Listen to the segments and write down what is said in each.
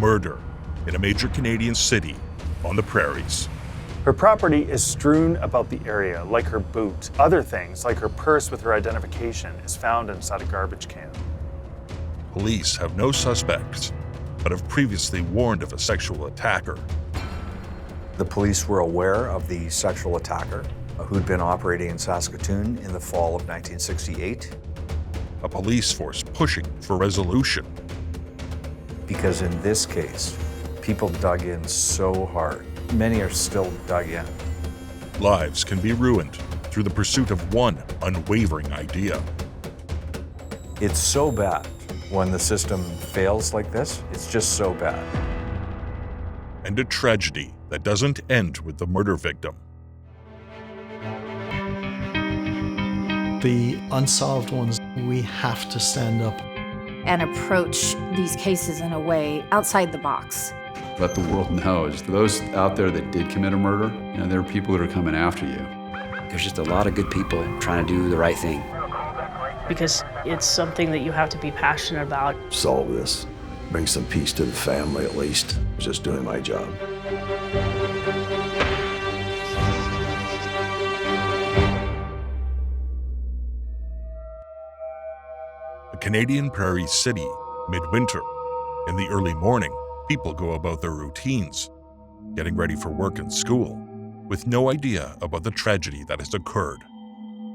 murder in a major Canadian city on the prairies. Her property is strewn about the area, like her boot. Other things, like her purse with her identification, is found inside a garbage can. Police have no suspects, but have previously warned of a sexual attacker. The police were aware of the sexual attacker who'd been operating in Saskatoon in the fall of 1968. A police force pushing for resolution. Because in this case, people dug in so hard. Many are still dug in. Lives can be ruined through the pursuit of one unwavering idea. It's so bad when the system fails like this. It's just so bad. And a tragedy that doesn't end with the murder victim. The unsolved ones, we have to stand up and approach these cases in a way outside the box. Let the world know, is for those out there that did commit a murder, there are people that are coming after you. There's just a lot of good people trying to do the right thing. Because it's something that you have to be passionate about. Solve this, bring some peace to the family at least. I was just doing my job. A Canadian prairie city, midwinter. In the early morning, people go about their routines, getting ready for work and school, with no idea about the tragedy that has occurred.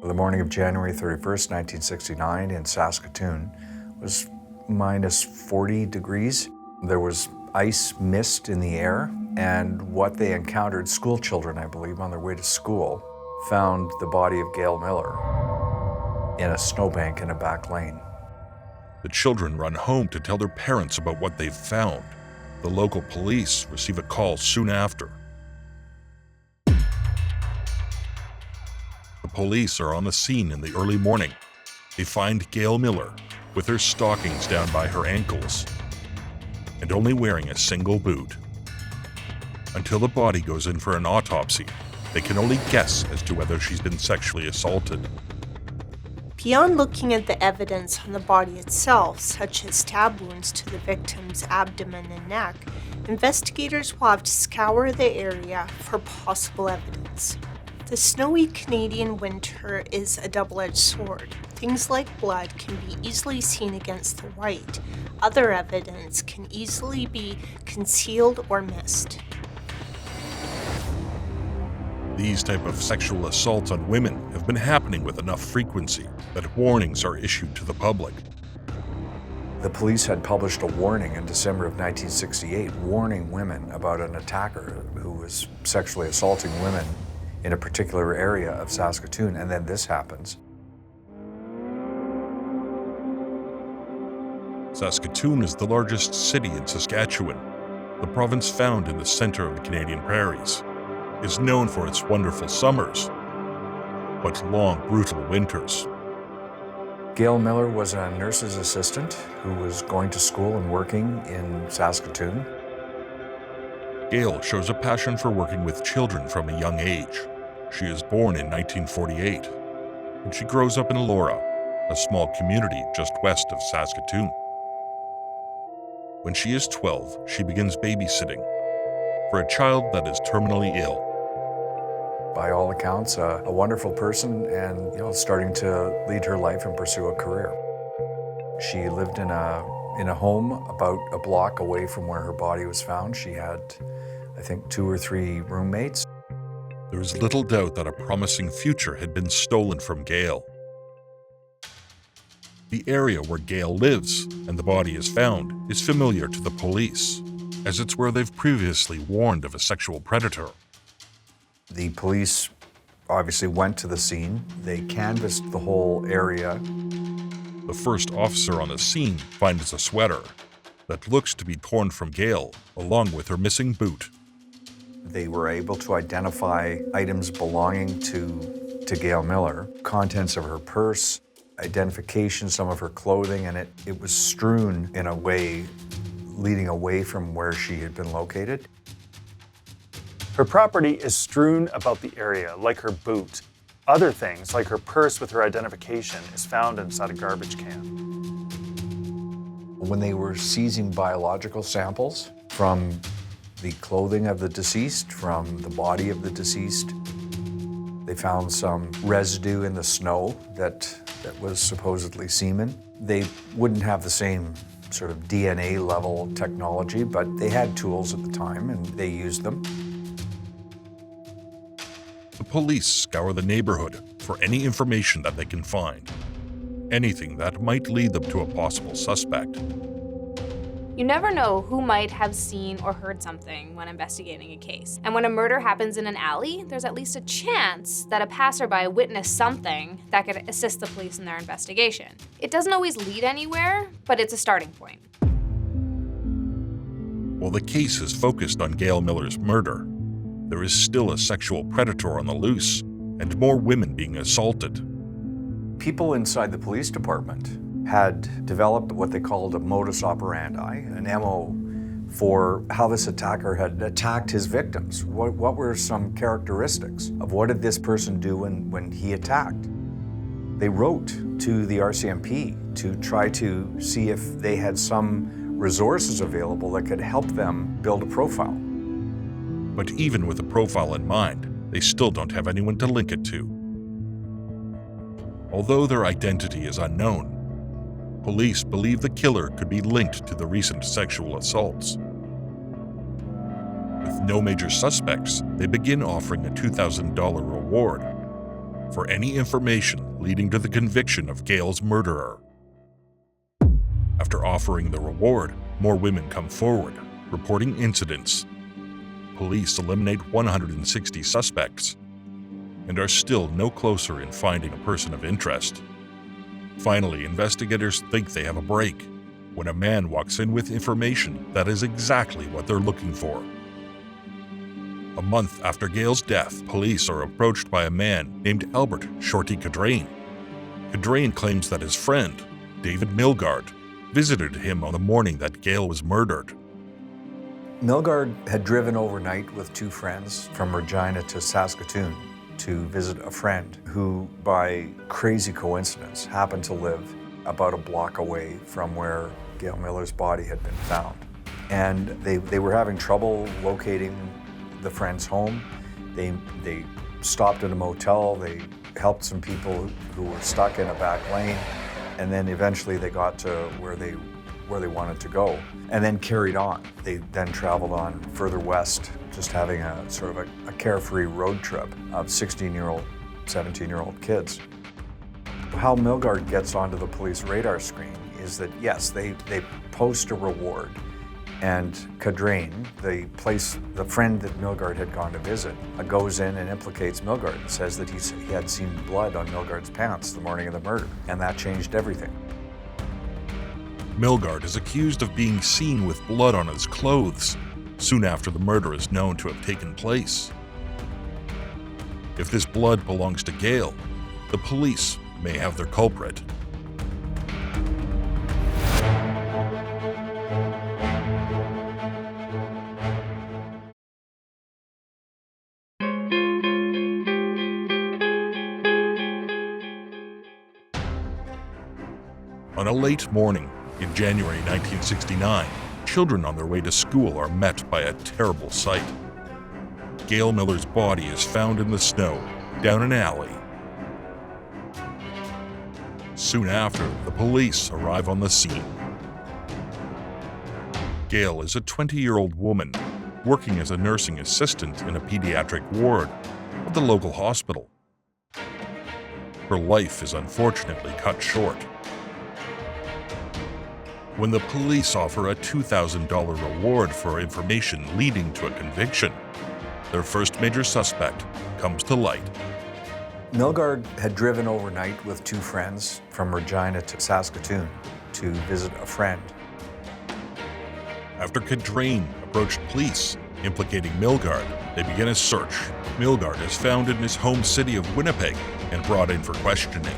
The morning of January 31st, 1969 in Saskatoon was minus 40 degrees. There was ice mist in the air, and what they encountered, school children, I believe, on their way to school, found the body of Gail Miller in a snowbank in a back lane. The children run home to tell their parents about what they've found. The local police receive a call soon after. The police are on the scene in the early morning. They find Gail Miller with her stockings down by her ankles and only wearing a single boot. Until the body goes in for an autopsy, they can only guess as to whether she's been sexually assaulted. Beyond looking at the evidence on the body itself, such as stab wounds to the victim's abdomen and neck, investigators will have to scour the area for possible evidence. The snowy Canadian winter is a double-edged sword. Things like blood can be easily seen against the white. Other evidence can easily be concealed or missed. These type of sexual assaults on women have been happening with enough frequency that warnings are issued to the public. The police had published a warning in December of 1968, warning women about an attacker who was sexually assaulting women in a particular area of Saskatoon, and then this happens. Saskatoon is the largest city in Saskatchewan. The province found in the center of the Canadian prairies is known for its wonderful summers, but long, brutal winters. Gail Miller was a nurse's assistant who was going to school and working in Saskatoon. Gail shows a passion for working with children from a young age. She is born in 1948, and she grows up in Laura, a small community just west of Saskatoon. When she is 12, she begins babysitting for a child that is terminally ill. By all accounts, a wonderful person and starting to lead her life and pursue a career. She lived in a home about a block away from where her body was found. She had, I think, 2 or 3 roommates. There is little doubt that a promising future had been stolen from Gail. The area where Gail lives and the body is found is familiar to the police, as it's where they've previously warned of a sexual predator. The police obviously went to the scene. They canvassed the whole area. The first officer on the scene finds a sweater that looks to be torn from Gail, along with her missing boot. They were able to identify items belonging to Gail Miller, contents of her purse, identification, some of her clothing, and it was strewn in a way leading away from where she had been located. Her property is strewn about the area, like her boot. Other things, like her purse with her identification, is found inside a garbage can. When they were seizing biological samples, from the clothing of the deceased, from the body of the deceased. They found some residue in the snow that was supposedly semen. They wouldn't have the same sort of DNA level technology, but they had tools at the time and they used them. The police scour the neighborhood for any information that they can find. Anything that might lead them to a possible suspect. You never know who might have seen or heard something when investigating a case. And when a murder happens in an alley, there's at least a chance that a passerby witnessed something that could assist the police in their investigation. It doesn't always lead anywhere, but it's a starting point. While the case is focused on Gail Miller's murder, there is still a sexual predator on the loose and more women being assaulted. People inside the police department had developed what they called a modus operandi, an MO, for how this attacker had attacked his victims. What were some characteristics of what did this person do when he attacked? They wrote to the RCMP to try to see if they had some resources available that could help them build a profile. But even with a profile in mind, they still don't have anyone to link it to. Although their identity is unknown, police believe the killer could be linked to the recent sexual assaults. With no major suspects, they begin offering a $2,000 reward for any information leading to the conviction of Gail's murderer. After offering the reward, more women come forward, reporting incidents. Police eliminate 160 suspects and are still no closer in finding a person of interest. Finally, investigators think they have a break when a man walks in with information that is exactly what they're looking for. A month after Gail's death, police are approached by a man named Albert Shorty Cadrain. Cadrain claims that his friend, David Milgaard, visited him on the morning that Gail was murdered. Milgaard had driven overnight with two friends from Regina to Saskatoon to visit a friend who, by crazy coincidence, happened to live about a block away from where Gail Miller's body had been found. And they were having trouble locating the friend's home. They stopped at a motel, they helped some people who were stuck in a back lane, and then eventually they got to where they wanted to go, and then carried on. They then traveled on further west, just having a sort of a carefree road trip of 16-year-old, 17-year-old kids. How Milgaard gets onto the police radar screen is that, yes, they post a reward, and Cadrain, the friend that Milgaard had gone to visit, goes in and implicates Milgaard and says that he had seen blood on Milgaard's pants the morning of the murder, and that changed everything. Milgaard is accused of being seen with blood on his clothes soon after the murder is known to have taken place. If this blood belongs to Gail, the police may have their culprit. On a late morning in January 1969, children on their way to school are met by a terrible sight. Gail Miller's body is found in the snow down an alley. Soon after, the police arrive on the scene. Gail is a 20-year-old woman working as a nursing assistant in a pediatric ward of the local hospital. Her life is unfortunately cut short. When the police offer a $2,000 reward for information leading to a conviction, their first major suspect comes to light. Milgaard had driven overnight with two friends from Regina to Saskatoon to visit a friend. After Cadrain approached police implicating Milgaard, they begin a search. Milgaard is found in his home city of Winnipeg and brought in for questioning.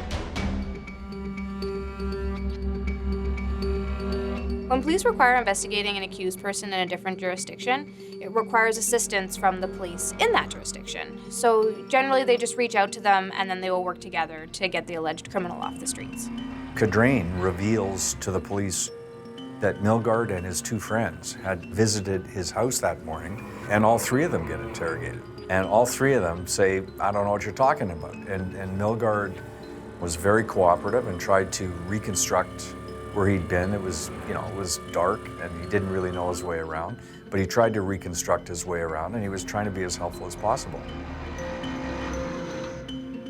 When police require investigating an accused person in a different jurisdiction, it requires assistance from the police in that jurisdiction. So generally they just reach out to them and then they will work together to get the alleged criminal off the streets. Cadrain reveals to the police that Milgaard and his two friends had visited his house that morning, and all three of them get interrogated. And all three of them say, I don't know what you're talking about. And Milgaard was very cooperative and tried to reconstruct where he'd been. It was, it was dark and he didn't really know his way around, but he tried to reconstruct his way around and he was trying to be as helpful as possible.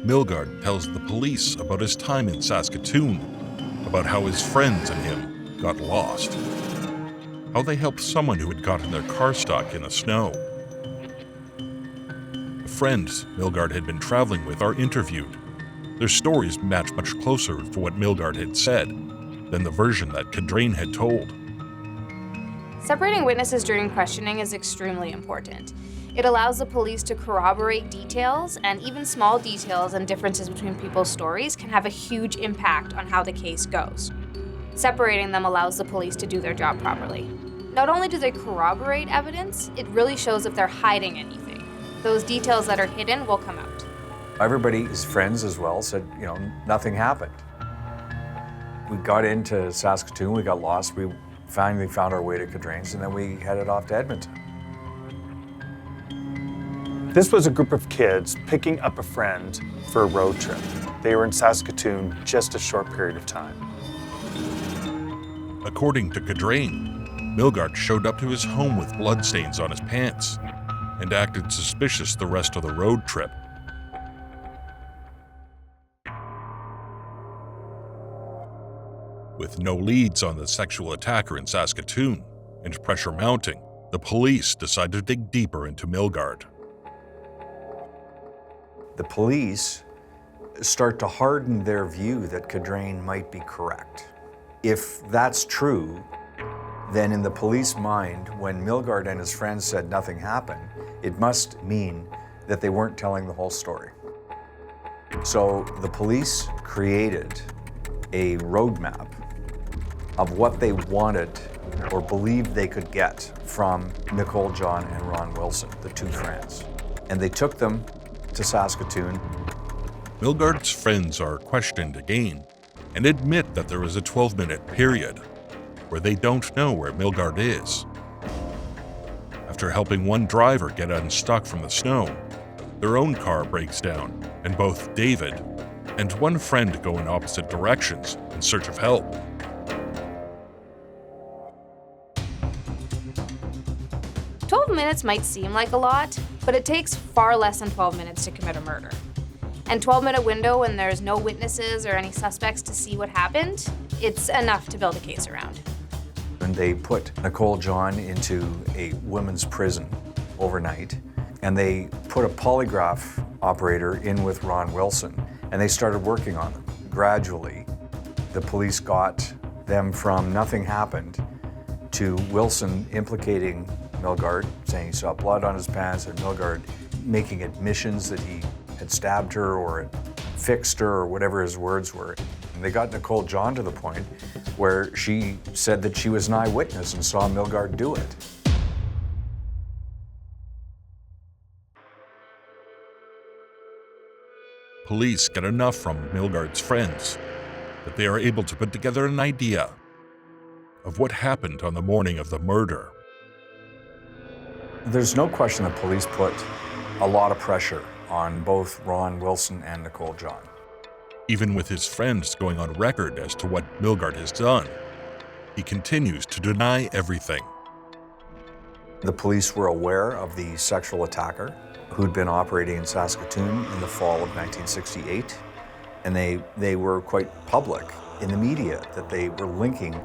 Milgaard tells the police about his time in Saskatoon, about how his friends and him got lost, how they helped someone who had gotten their car stuck in the snow. The friends Milgaard had been traveling with are interviewed. Their stories match much closer to what Milgaard had said than the version that Cadrain had told. Separating witnesses during questioning is extremely important. It allows the police to corroborate details, and even small details and differences between people's stories can have a huge impact on how the case goes. Separating them allows the police to do their job properly. Not only do they corroborate evidence, it really shows if they're hiding anything. Those details that are hidden will come out. Everybody's friends as well said, nothing happened. We got into Saskatoon, we got lost, we finally found our way to Cadrain's, and then we headed off to Edmonton. This was a group of kids picking up a friend for a road trip. They were in Saskatoon just a short period of time. According to Cadrain, Milgaard showed up to his home with bloodstains on his pants and acted suspicious the rest of the road trip. With no leads on the sexual attacker in Saskatoon and pressure mounting, the police decide to dig deeper into Milgaard. The police start to harden their view that Cadrain might be correct. If that's true, then in the police mind, when Milgaard and his friends said nothing happened, it must mean that they weren't telling the whole story. So the police created a roadmap of what they wanted or believed they could get from Nicole John and Ron Wilson, the two friends. And they took them to Saskatoon. Milgaard's friends are questioned again and admit that there is a 12-minute period where they don't know where Milgaard is. After helping one driver get unstuck from the snow, their own car breaks down, and both David and one friend go in opposite directions in search of help. Minutes might seem like a lot, but it takes far less than 12 minutes to commit a murder. And 12-minute window when there's no witnesses or any suspects to see what happened, it's enough to build a case around. And they put Nicole John into a women's prison overnight, and they put a polygraph operator in with Ron Wilson, and they started working on them. Gradually, the police got them from nothing happened to Wilson implicating Milgaard, saying he saw blood on his pants, and Milgaard making admissions that he had stabbed her or had fixed her or whatever his words were. And they got Nicole John to the point where she said that she was an eyewitness and saw Milgaard do it. Police get enough from Milgaard's friends that they are able to put together an idea of what happened on the morning of the murder. There's no question that police put a lot of pressure on both Ron Wilson and Nicole John. Even with his friends going on record as to what Milgaard has done, he continues to deny everything. The police were aware of the sexual attacker who'd been operating in Saskatoon in the fall of 1968, and they were quite public in the media that they were linking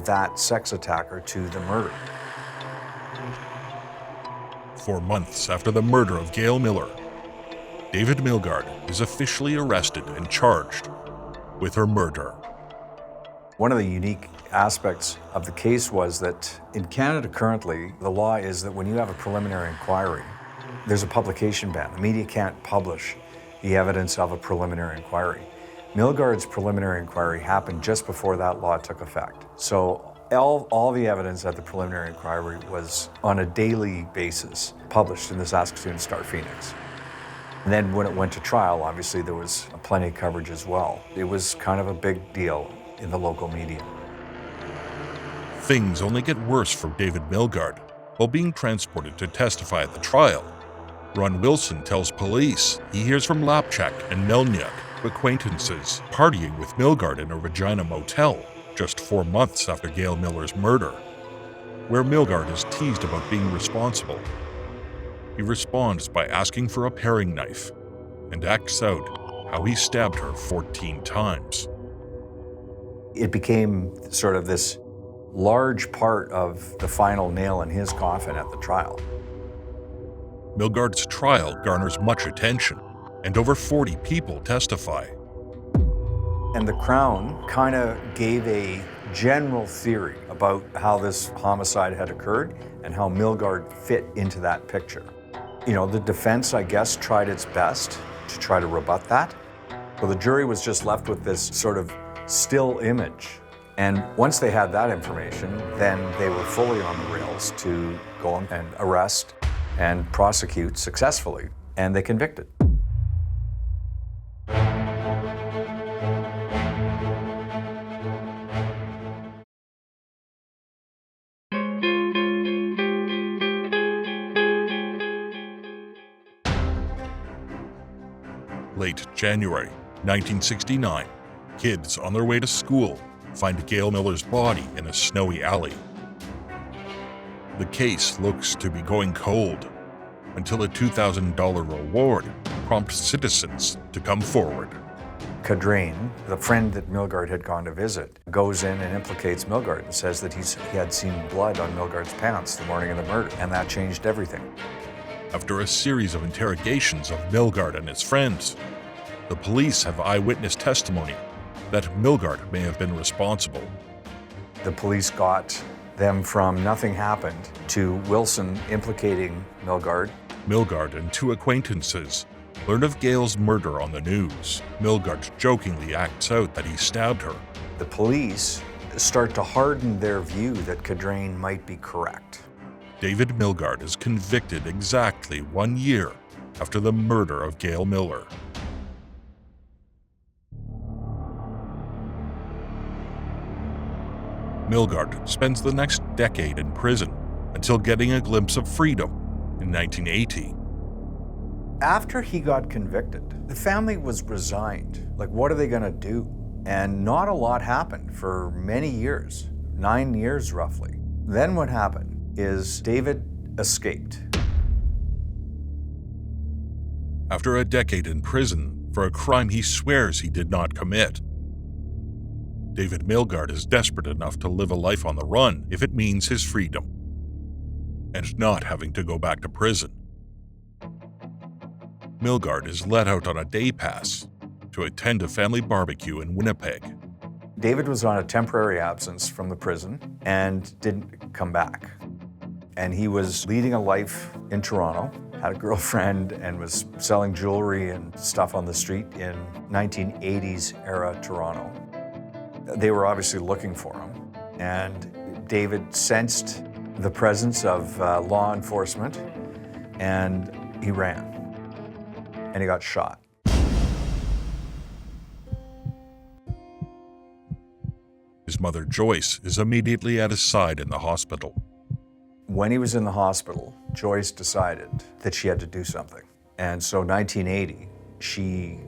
that sex attacker to the murder. 4 months after the murder of Gail Miller, David Milgaard is officially arrested and charged with her murder. One of the unique aspects of the case was that in Canada currently, the law is that when you have a preliminary inquiry, there's a publication ban. The media can't publish the evidence of a preliminary inquiry. Milgaard's preliminary inquiry happened just before that law took effect. So all the evidence at the preliminary inquiry was on a daily basis published in the Saskatoon Star-Phoenix. And then when it went to trial, obviously there was plenty of coverage as well. It was kind of a big deal in the local media. Things only get worse for David Milgaard. While being transported to testify at the trial, Ron Wilson tells police he hears from Lapchak and Melniak, acquaintances, partying with Milgaard in a Regina motel just 4 months after Gail Miller's murder, where Milgaard is teased about being responsible. He responds by asking for a paring knife and acts out how he stabbed her 14 times. It became sort of this large part of the final nail in his coffin at the trial. Milgaard's trial garners much attention, and over 40 people testify. And the Crown kind of gave a general theory about how this homicide had occurred and how Milgaard fit into that picture. You know, the defense, I guess, tried its best to try to rebut that. So the jury was just left with this sort of still image. And once they had that information, then they were fully on the rails to go and arrest and prosecute successfully, and they convicted. Late January 1969, kids on their way to school find Gail Miller's body in a snowy alley. The case looks to be going cold until a $2,000 reward prompts citizens to come forward. Cadrain, the friend that Milgaard had gone to visit, goes in and implicates Milgaard and says that he had seen blood on Milgaard's pants the morning of the murder, and that changed everything. After a series of interrogations of Milgaard and his friends, the police have eyewitness testimony that Milgaard may have been responsible. The police got them from nothing happened to Wilson implicating Milgaard. Milgaard and two acquaintances learn of Gail's murder on the news. Milgaard jokingly acts out that he stabbed her. The police start to harden their view that Cadrain might be correct. David Milgaard is convicted exactly 1 year after the murder of Gail Miller. Milgaard spends the next decade in prison until getting a glimpse of freedom in 1980. After he got convicted, the family was resigned. Like, what are they going to do? And not a lot happened for many years, 9 years roughly. Then what happened is David escaped. After a decade in prison for a crime he swears he did not commit, David Milgaard is desperate enough to live a life on the run if it means his freedom, and not having to go back to prison. Milgaard is let out on a day pass to attend a family barbecue in Winnipeg. David was on a temporary absence from the prison and didn't come back. And he was leading a life in Toronto, had a girlfriend, and was selling jewelry and stuff on the street in 1980s era Toronto. They were obviously looking for him, and David sensed the presence of law enforcement, and he ran, and he got shot. His mother, Joyce, is immediately at his side in the hospital. When he was in the hospital, Joyce decided that she had to do something. And so 1980, she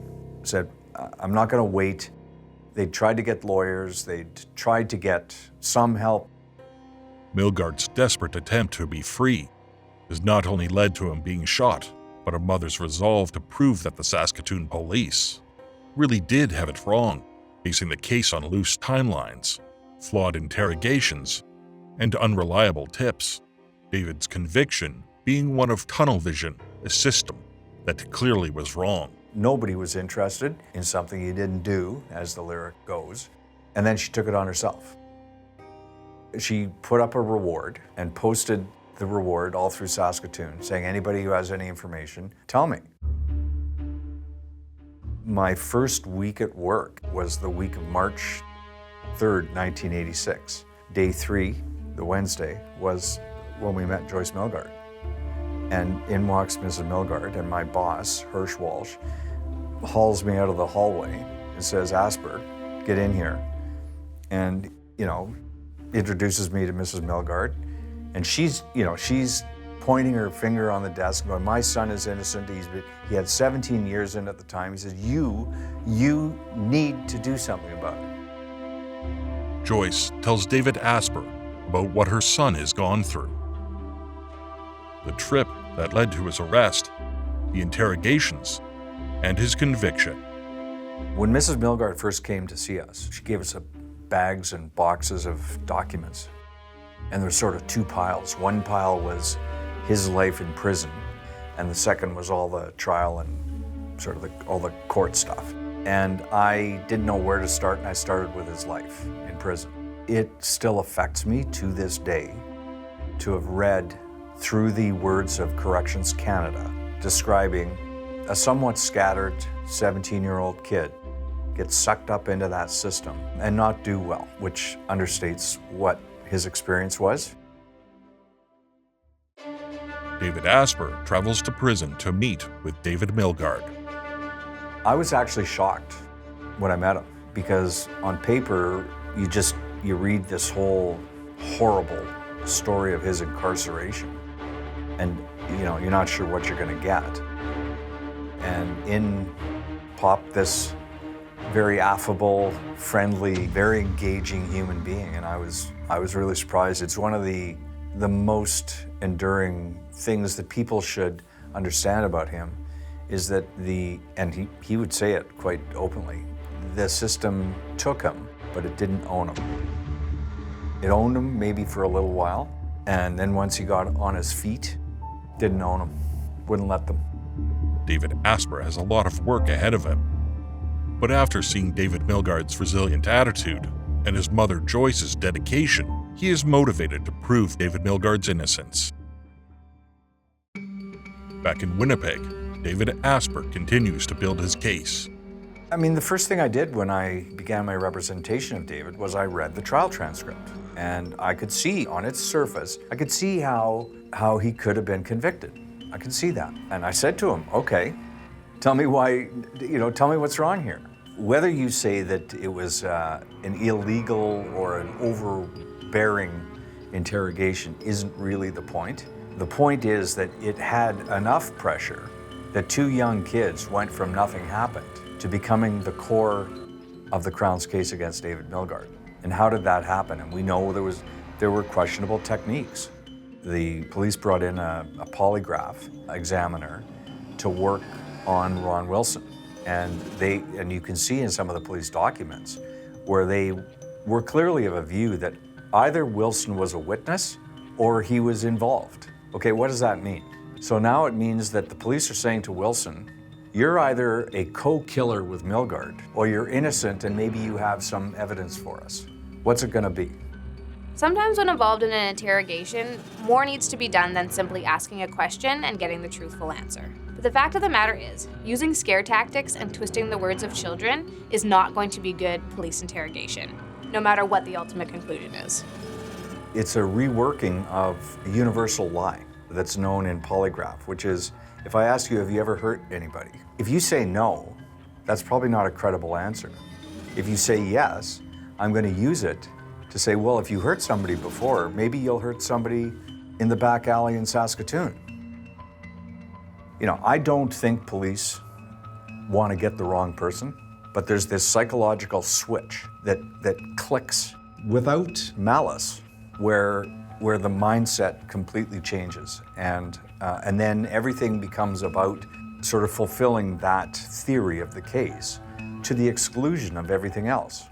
said, I'm not going to wait. They'd tried to get lawyers, they'd tried to get some help. Milgaard's desperate attempt to be free has not only led to him being shot, but a mother's resolve to prove that the Saskatoon police really did have it wrong, basing the case on loose timelines, flawed interrogations, and unreliable tips. David's conviction being one of tunnel vision, a system that clearly was wrong. Nobody was interested in something he didn't do, as the lyric goes, and then she took it on herself. She put up a reward and posted the reward all through Saskatoon, saying, anybody who has any information, tell me. My first week at work was the week of March 3rd, 1986. Day 3, the Wednesday, was when we met Joyce Milgaard. And in walks Mrs. Milgaard, and my boss, Hirsch Walsh, hauls me out of the hallway and says, Asper, get in here. And, you know, introduces me to Mrs. Milgaard, and she's pointing her finger on the desk going, my son is innocent, he had 17 years in at the time. He says, you need to do something about it. Joyce tells David Asper about what her son has gone through. The trip that led to his arrest, the interrogations, and his conviction. When Mrs. Milgaard first came to see us, she gave us bags and boxes of documents. And there were sort of two piles. One pile was his life in prison, and the second was all the trial and sort of all the court stuff. And I didn't know where to start, and I started with his life in prison. It still affects me to this day to have read through the words of Corrections Canada describing a somewhat scattered 17-year-old kid get sucked up into that system and not do well, which understates what his experience was. David Asper travels to prison to meet with David Milgaard. I was actually shocked when I met him, because on paper, you read this whole horrible story of his incarceration, and you're not sure what you're going to get. And in popped this very affable, friendly, very engaging human being, and I was really surprised. It's one of the most enduring things that people should understand about him is that and he would say it quite openly, the system took him, but it didn't own him. It owned him maybe for a little while, and then once he got on his feet, didn't own him, wouldn't let them. David Asper has a lot of work ahead of him. But after seeing David Milgaard's resilient attitude and his mother Joyce's dedication, he is motivated to prove David Milgaard's innocence. Back in Winnipeg, David Asper continues to build his case. I mean, the first thing I did when I began my representation of David was I read the trial transcript. And I could see on its surface, I could see how he could have been convicted. I could see that. And I said to him, okay, tell me why, tell me what's wrong here. Whether you say that it was an illegal or an overbearing interrogation isn't really the point. The point is that it had enough pressure that two young kids went from nothing happened to becoming the core of the Crown's case against David Milgaard. And how did that happen? And we know there were questionable techniques. The police brought in a polygraph examiner to work on Ron Wilson. And you can see in some of the police documents where they were clearly of a view that either Wilson was a witness or he was involved. Okay, what does that mean? So now it means that the police are saying to Wilson, you're either a co-killer with Milgaard or you're innocent and maybe you have some evidence for us. What's it gonna be? Sometimes when involved in an interrogation, more needs to be done than simply asking a question and getting the truthful answer. But the fact of the matter is, using scare tactics and twisting the words of children is not going to be good police interrogation, no matter what the ultimate conclusion is. It's a reworking of a universal lie that's known in polygraph, which is, if I ask you, have you ever hurt anybody? If you say no, that's probably not a credible answer. If you say yes, I'm going to use it to say, well, if you hurt somebody before, maybe you'll hurt somebody in the back alley in Saskatoon. I don't think police want to get the wrong person, but there's this psychological switch that clicks without malice, where the mindset completely changes, and then everything becomes about sort of fulfilling that theory of the case to the exclusion of everything else.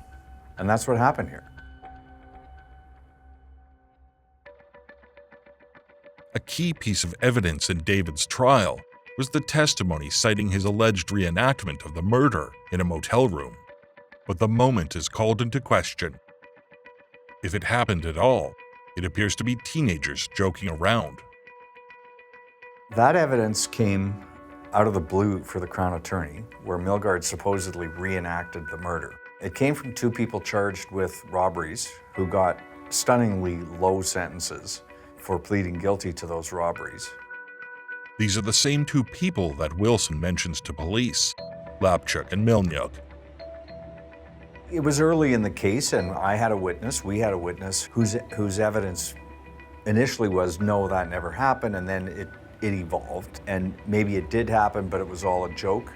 And that's what happened here. A key piece of evidence in David's trial was the testimony citing his alleged reenactment of the murder in a motel room. But the moment is called into question. If it happened at all, it appears to be teenagers joking around. That evidence came out of the blue for the Crown Attorney, where Milgaard supposedly reenacted the murder. It came from two people charged with robberies who got stunningly low sentences for pleading guilty to those robberies. These are the same two people that Wilson mentions to police, Lapchuk and Milnyuk. It was early in the case, and I had a witness, we had a witness, whose evidence initially was, no, that never happened, and then it evolved, and maybe it did happen, but it was all a joke.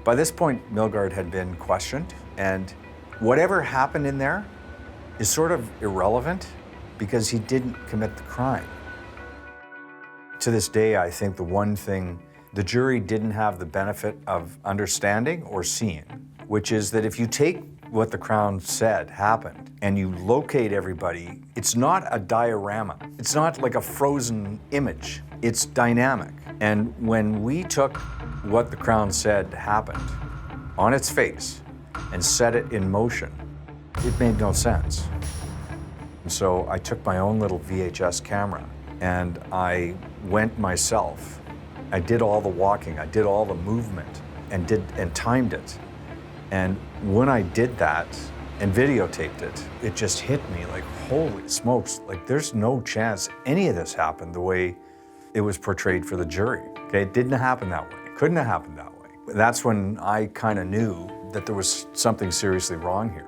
By this point, Milgaard had been questioned, and whatever happened in there is sort of irrelevant because he didn't commit the crime. To this day, I think the one thing the jury didn't have the benefit of understanding or seeing, which is that if you take what the Crown said happened and you locate everybody, it's not a diorama. It's not like a frozen image. It's dynamic. And when we took what the Crown said happened on its face and set it in motion, it made no sense. And so I took my own little VHS camera and I went myself. I did all the walking, I did all the movement and timed it. And when I did that and videotaped it, it just hit me like, holy smokes, like there's no chance any of this happened the way it was portrayed for the jury. Okay, it didn't happen that way. It couldn't have happened that way. That's when I kind of knew that there was something seriously wrong here.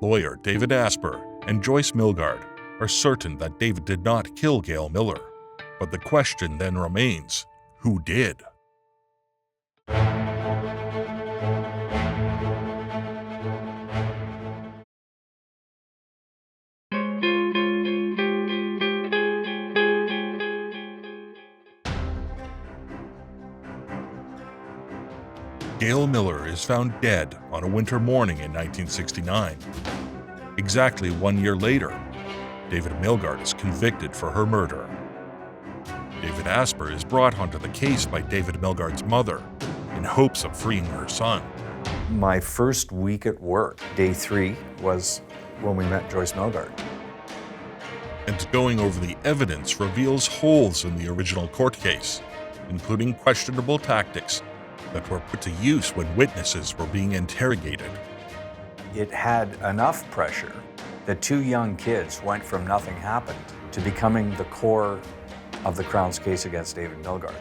Lawyer David Asper and Joyce Milgaard are certain that David did not kill Gail Miller, but the question then remains, who did? Gail Miller is found dead on a winter morning in 1969. Exactly 1 year later, David Milgaard is convicted for her murder. David Asper is brought onto the case by David Milgaard's mother in hopes of freeing her son. My first week at work, day 3, was when we met Joyce Milgaard. And going over the evidence reveals holes in the original court case, including questionable tactics that were put to use when witnesses were being interrogated. It had enough pressure that 2 young kids went from nothing happened to becoming the core of the Crown's case against David Milgaard.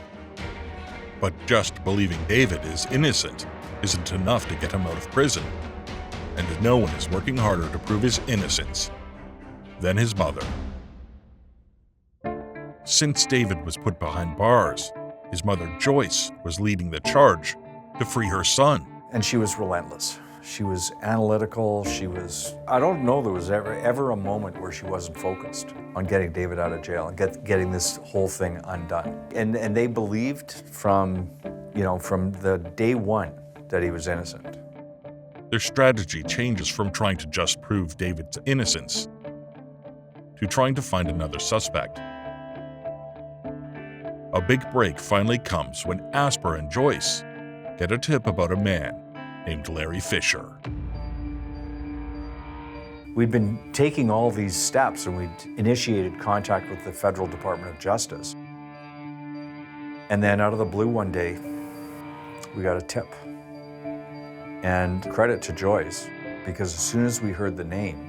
But just believing David is innocent isn't enough to get him out of prison, and no one is working harder to prove his innocence than his mother. Since David was put behind bars, his mother Joyce was leading the charge to free her son. And she was relentless. She was analytical. I don't know there was ever a moment where she wasn't focused on getting David out of jail and getting this whole thing undone. And they believed from the day one that he was innocent. Their strategy changes from trying to just prove David's innocence to trying to find another suspect. A big break finally comes when Asper and Joyce get a tip about a man named Larry Fisher. We'd been taking all these steps and we'd initiated contact with the Federal Department of Justice. And then out of the blue one day, we got a tip. And credit to Joyce, because as soon as we heard the name,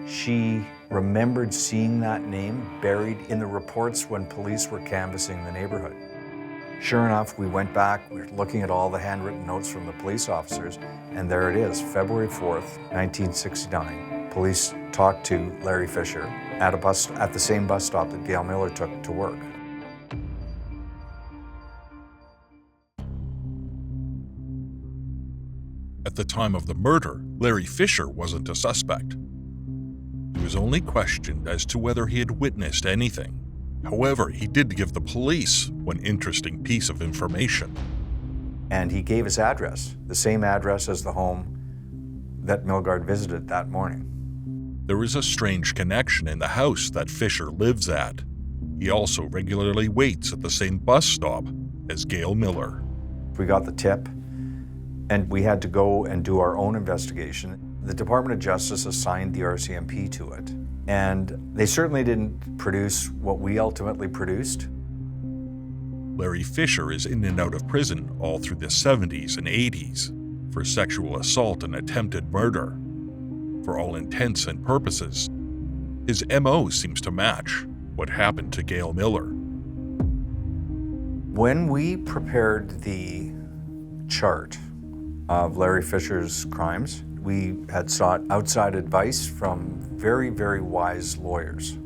she remembered seeing that name buried in the reports when police were canvassing the neighborhood. Sure enough, we went back, we were looking at all the handwritten notes from the police officers, and there it is, February 4th, 1969. Police talked to Larry Fisher at the same bus stop that Gail Miller took to work. At the time of the murder, Larry Fisher wasn't a suspect. He was only questioned as to whether he had witnessed anything. However, he did give the police one interesting piece of information. And he gave his address, the same address as the home that Milgaard visited that morning. There is a strange connection in the house that Fisher lives at. He also regularly waits at the same bus stop as Gail Miller. We got the tip, and we had to go and do our own investigation. The Department of Justice assigned the RCMP to it, and they certainly didn't produce what we ultimately produced. Larry Fisher is in and out of prison all through the 70s and 80s for sexual assault and attempted murder. For all intents and purposes, his MO seems to match what happened to Gail Miller. When we prepared the chart of Larry Fisher's crimes. We had sought outside advice from very, very wise lawyers.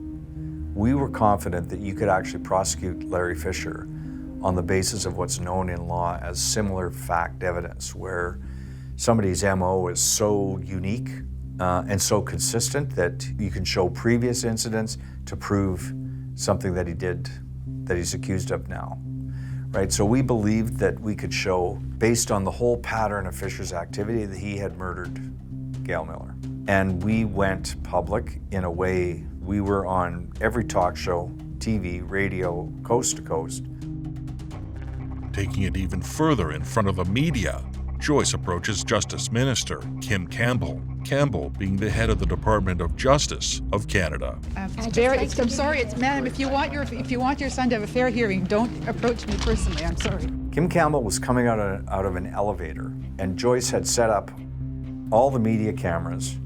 We were confident that you could actually prosecute Larry Fisher on the basis of what's known in law as similar fact evidence, where somebody's MO is so unique and so consistent that you can show previous incidents to prove something that he did, that he's accused of now, right? So we believed that we could show, based on the whole pattern of Fisher's activity, that he had murdered Gail Miller. And we went public in a way. We were on every talk show, TV, radio, coast to coast. Taking it even further in front of the media, Joyce approaches Justice Minister Kim Campbell, Campbell being the head of the Department of Justice of Canada. I'm sorry, ma'am, if you want your son to have a fair hearing, don't approach me personally, I'm sorry. Kim Campbell was coming out of an elevator, and Joyce had set up all the media cameras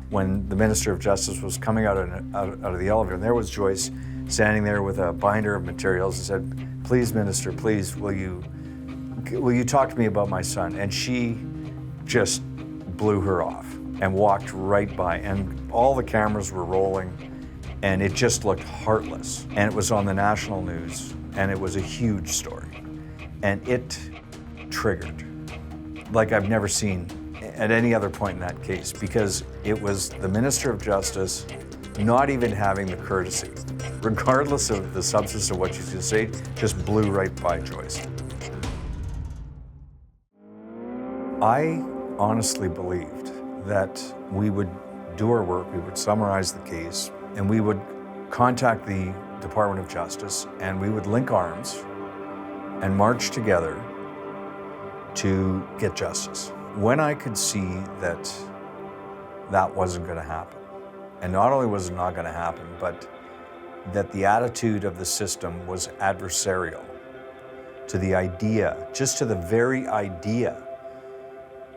when the Minister of Justice was coming out of the elevator. And there was Joyce standing there with a binder of materials and said, "Please, Minister, please, will you talk to me about my son?" And she just blew her off and walked right by. And all the cameras were rolling, and it just looked heartless. And it was on the national news, and it was a huge story. And it triggered, like I've never seen at any other point in that case, because it was the Minister of Justice not even having the courtesy, regardless of the substance of what she's going to say, just blew right by Joyce. I honestly believed that we would do our work, we would summarize the case, and we would contact the Department of Justice, and we would link arms and march together to get justice. When I could see that that wasn't going to happen, and not only was it not going to happen, but that the attitude of the system was adversarial to the idea, just to the very idea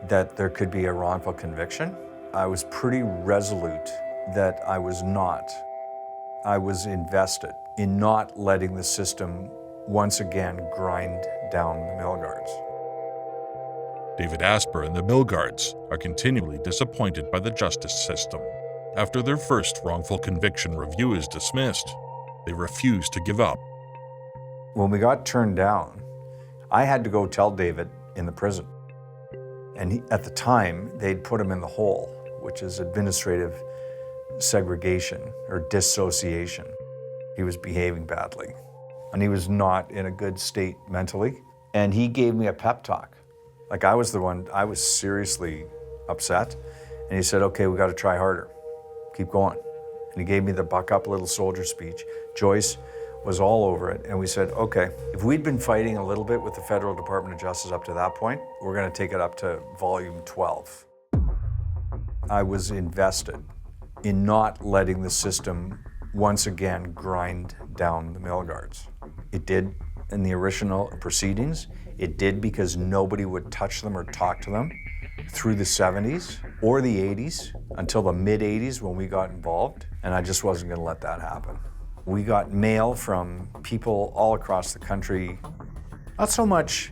that there could be a wrongful conviction, I was pretty resolute that I was invested in not letting the system once again grind down the Milgards. David Asper and the Milgards are continually disappointed by the justice system. After their first wrongful conviction review is dismissed, they refuse to give up. When we got turned down, I had to go tell David in the prison. And at the time, they'd put him in the hole, which is administrative segregation or dissociation. He was behaving badly, and he was not in a good state mentally. And he gave me a pep talk. Like I was seriously upset. And he said, "Okay, we got to try harder. Keep going." And he gave me the buck up little soldier speech. Joyce was all over it. And we said, okay, if we'd been fighting a little bit with the Federal Department of Justice up to that point, we're going to take it up to volume 12. I was invested in not letting the system once again grind down the Milgards. It did in the original proceedings. It did because nobody would touch them or talk to them through the 70s or the 80s until the mid-80s when we got involved, and I just wasn't going to let that happen. We got mail from people all across the country, not so much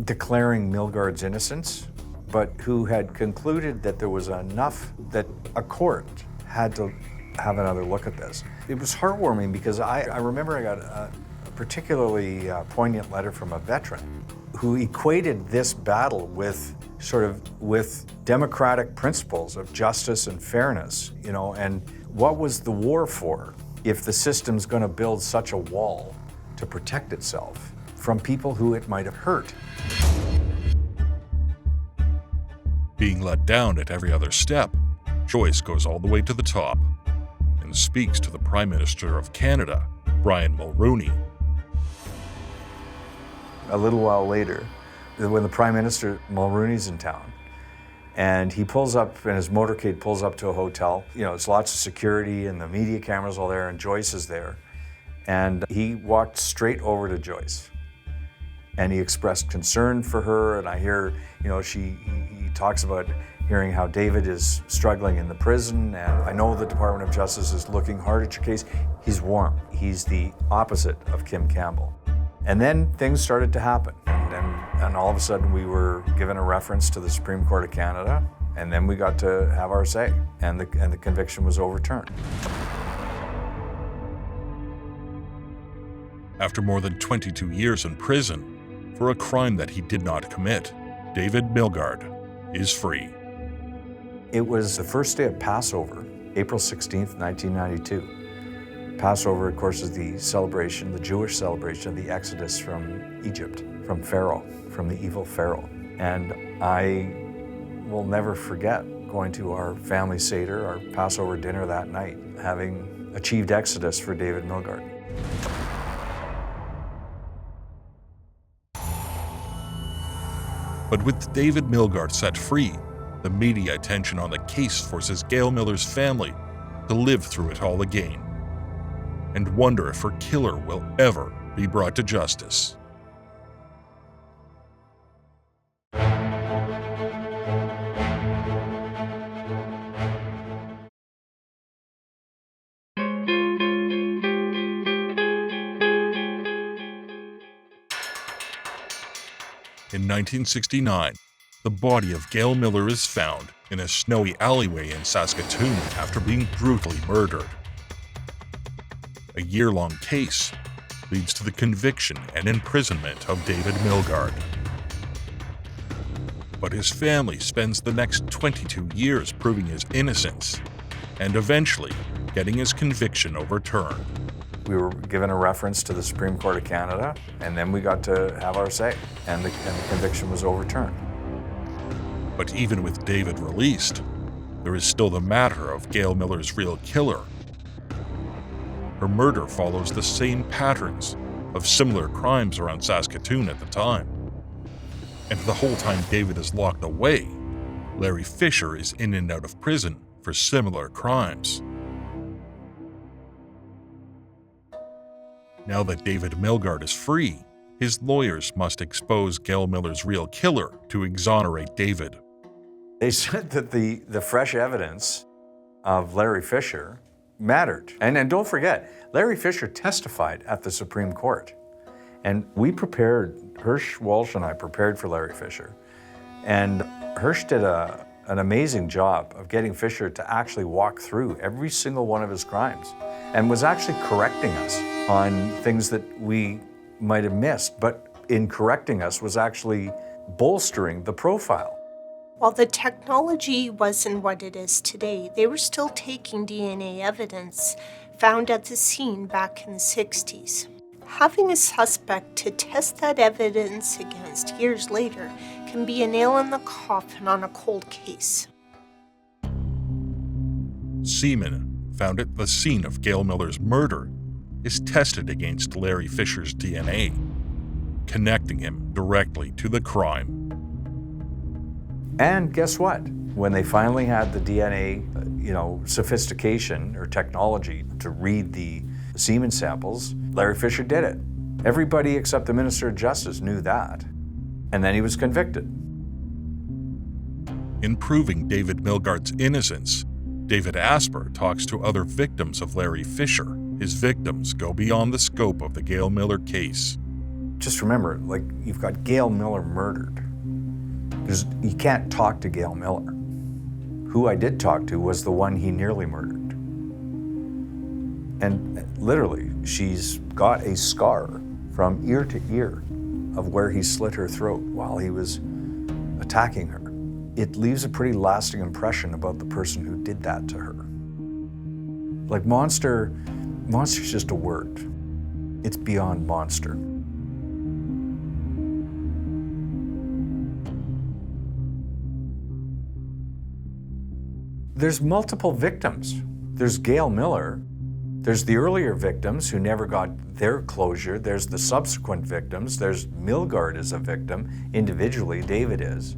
declaring Milgard's innocence, but who had concluded that there was enough that a court had to have another look at this. It was heartwarming because I remember I got a particularly poignant letter from a veteran who equated this battle with democratic principles of justice and fairness, and what was the war for if the system's going to build such a wall to protect itself from people who it might have hurt. Being let down at every other step, Joyce goes all the way to the top and speaks to the Prime Minister of Canada, Brian Mulroney. A little while later, when the Prime Minister, Mulroney's in town, and he pulls up, and his motorcade pulls up to a hotel. It's lots of security and the media cameras all there, and Joyce is there. And he walked straight over to Joyce. And he expressed concern for her, and I hear, he talks about hearing how David is struggling in the prison, and I know the Department of Justice is looking hard at your case. He's warm. He's the opposite of Kim Campbell. And then things started to happen. And And all of a sudden we were given a reference to the Supreme Court of Canada, and then we got to have our say, and the conviction was overturned. After more than 22 years in prison for a crime that he did not commit, David Milgaard is free. It was the first day of Passover, April 16th, 1992. Passover, of course, is the celebration, the Jewish celebration of the Exodus from Egypt, from Pharaoh, from the evil Pharaoh. And I will never forget going to our family Seder, our Passover dinner that night, having achieved Exodus for David Milgaard. But with David Milgaard set free, the media attention on the case forces Gail Miller's family to live through it all again and wonder if her killer will ever be brought to justice. In 1969, the body of Gail Miller is found in a snowy alleyway in Saskatoon after being brutally murdered. A year-long case leads to the conviction and imprisonment of David Milgaard. But his family spends the next 22 years proving his innocence and eventually getting his conviction overturned. We were given a reference to the Supreme Court of Canada, and then we got to have our say, and the conviction was overturned. But even with David released, there is still the matter of Gail Miller's real killer. Her murder follows the same patterns of similar crimes around Saskatoon at the time. And the whole time David is locked away, Larry Fisher is in and out of prison for similar crimes. Now that David Milgaard is free, his lawyers must expose Gail Miller's real killer to exonerate David. They said that the fresh evidence of Larry Fisher mattered. And don't forget, Larry Fisher testified at the Supreme Court. And we prepared, Hirsch Walsh and I prepared for Larry Fisher. And Hirsch did an amazing job of getting Fisher to actually walk through every single one of his crimes and was actually correcting us on things that we might have missed, but in correcting us was actually bolstering the profile. While the technology wasn't what it is today, they were still taking DNA evidence found at the scene back in the 60s. Having a suspect to test that evidence against years later can be a nail in the coffin on a cold case. Semen found at the scene of Gail Miller's murder is tested against Larry Fisher's DNA, connecting him directly to the crime. And guess what? When they finally had the DNA, sophistication or technology to read the semen samples, Larry Fisher did it. Everybody except the Minister of Justice knew that. And then he was convicted. In proving David Milgaard's innocence, David Asper talks to other victims of Larry Fisher. His victims go beyond the scope of the Gail Miller case. Just remember, you've got Gail Miller murdered. You can't talk to Gail Miller. Who I did talk to was the one he nearly murdered. And literally, she's got a scar from ear to ear of where he slit her throat while he was attacking her. It leaves a pretty lasting impression about the person who did that to her. Monster's just a word. It's beyond monster. There's multiple victims. There's Gail Miller. There's the earlier victims who never got their closure. There's the subsequent victims. There's Milgaard as a victim. Individually, David is.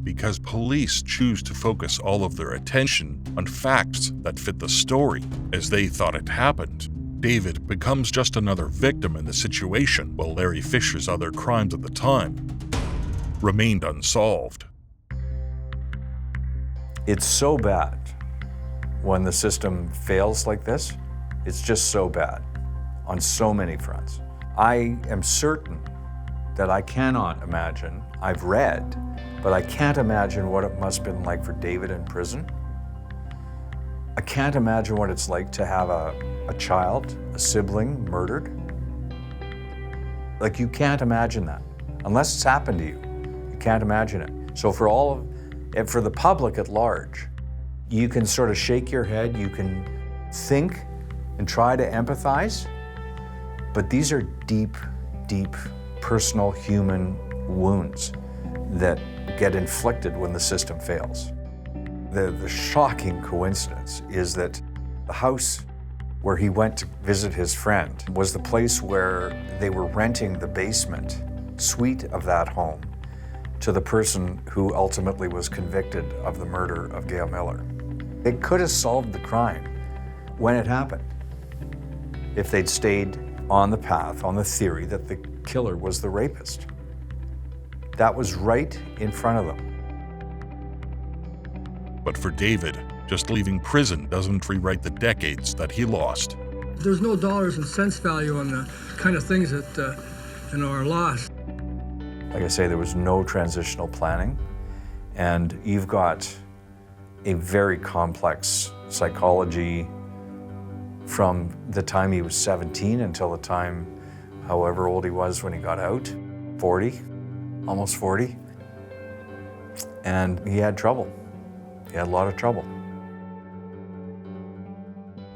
Because police choose to focus all of their attention on facts that fit the story as they thought it happened, David becomes just another victim in the situation, while Larry Fisher's other crimes at the time remained unsolved. It's so bad when the system fails like this. It's just so bad on so many fronts. I am certain that I cannot imagine. I've read, but I can't imagine what it must have been like for David in prison. I can't imagine what it's like to have a child, a sibling murdered. Like, you can't imagine that. Unless it's happened to you, you can't imagine it. So for the public at large, you can sort of shake your head, you can think and try to empathize, but these are deep, deep, personal human wounds that get inflicted when the system fails. The shocking coincidence is that the house where he went to visit his friend was the place where they were renting the basement suite of that home to the person who ultimately was convicted of the murder of Gail Miller. They could have solved the crime when it happened if they'd stayed on the path, on the theory that the killer was the rapist. That was right in front of them. But for David, just leaving prison doesn't rewrite the decades that he lost. There's no dollars and cents value on the kind of things that are lost. Like I say, there was no transitional planning, and you've got a very complex psychology from the time he was 17 until the time, however old he was when he got out, 40, almost 40. And he had trouble. He had a lot of trouble.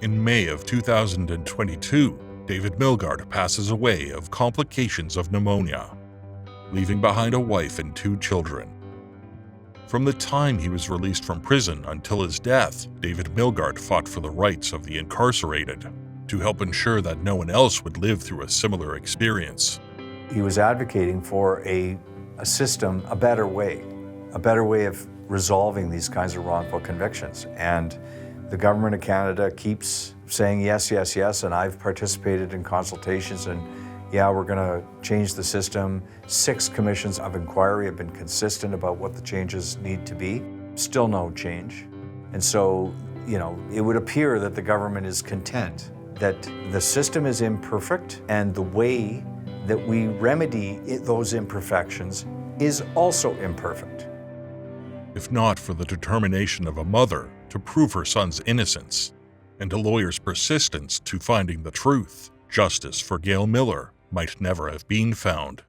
In May of 2022, David Milgaard passes away of complications of pneumonia, leaving behind a wife and 2 children. From the time he was released from prison until his death, David Milgaard fought for the rights of the incarcerated to help ensure that no one else would live through a similar experience. He was advocating for a system, a better way of resolving these kinds of wrongful convictions. And the government of Canada keeps saying yes, yes, yes, and I've participated in consultations, and yeah, we're gonna change the system. 6 commissions of inquiry have been consistent about what the changes need to be. Still no change. And so, it would appear that the government is content that the system is imperfect, and the way that we remedy those imperfections is also imperfect. If not for the determination of a mother to prove her son's innocence, and a lawyer's persistence to finding the truth, justice for Gail Miller might never have been found.